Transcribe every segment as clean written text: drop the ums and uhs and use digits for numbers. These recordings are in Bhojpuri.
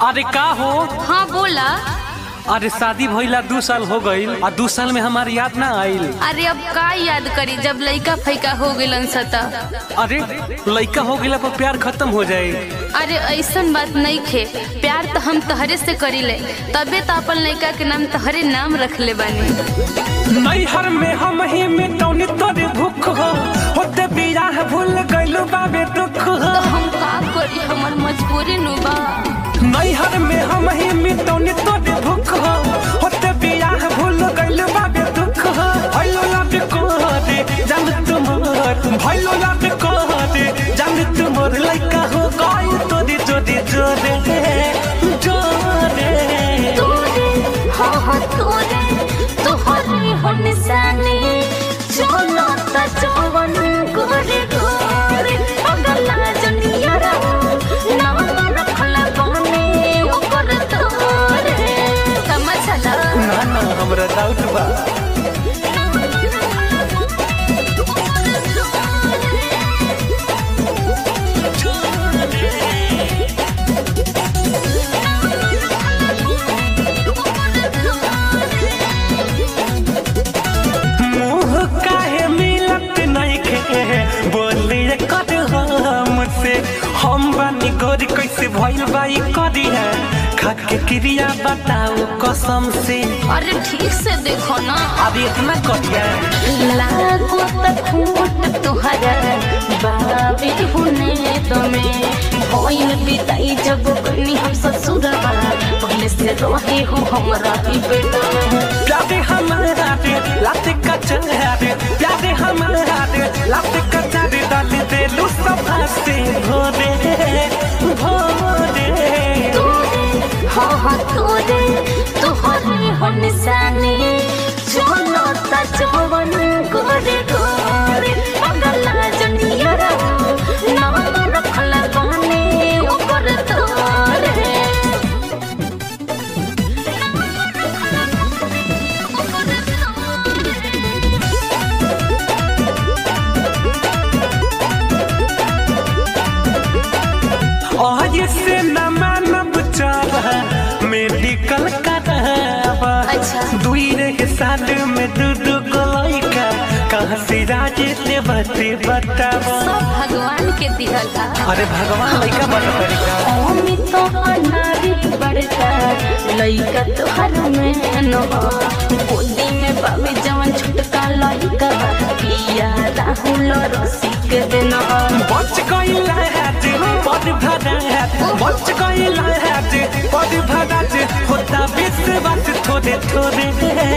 अरे का हो? हाँ बोला। अरे शादी भइला 2 साल हो गईल और 2 साल में हमारी याद ना आईल। अरे अब का याद करी जब लइका फैका हो गइलन सता। अरे लइका हो गइला पर प्यार खत्म हो जाए। अरे ऐसन बात नहीं खे, प्यार तो हम तहरे से करीले, तबे तो अपन लइका के नाम तहरे नाम रखले बानी। नैहर में हम ही मिटौनी तोरे भूख हो, होते बियाह भूल गइलू बाबे दुख हो। तो हम का करी, हमर मजबूरी नु बा। नैहर में हम ही मिटौनी तोरे भूख हो, होते बियाह भूल गइलू बाबे दुख हो। भइलो याद को दे जान तुमर, भइलो याद को दे जान तुमर लइका हो गइल तोरे जोरे जोरे जोरे तोरे हाँ हाँ तोरे तोहरे हो निशानी, चलो ता जवन गोरे गोरे अगला जनिया नाम रखला बने ऊपर तोरे। समझला ना ना हमरा डाउट बा। हम बानी गोरी कैसे भइल बाई करी है, खाके क्रिया बताओ कसम से। अरे ठीक से देखो ना, अभी इतना कटिया लागो तूट तुहरा बाबी होने तुम्हें भइल बिताई जब कनी हम ससुरवा, पहले से रहे हो हमरा भी बेटा। प्यारे हमारा रे लाते कचरा रे, प्यारे हमारा रे लाते कचरा रे, डाल दे लू सब हंसते भोरे भोरे। हाँ हाँ तोरे तोहरे हो निशानी, चलो ता जवन गोरे गोरे अगला जनिया नाम रखला बने ऊपर तोरे। आज से न मानब चाहा मेडिकल करावा। अच्छा। दुई रे साल में दू लइका कहाँ से राजे ले बते बतावा। सब भगवान के दिहल बा। अरे भगवान लइका बता तरीका ओमी तो अनारी बड़का लइका तो हर में नो गोदी में बाबी जवन छुटका लइका पिया राहुल रसिक देना। बच गइल है जे बड़ भरा है, बच गइल है जे बड़ भरा जे, होता विश्वास थोड़े थोड़े थोड़े।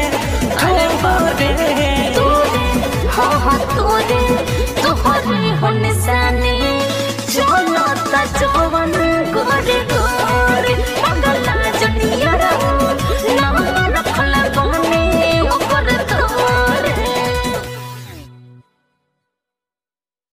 हाँ हाँ तोरे तोहरे हो निशानी, चलो ता जवन गोरे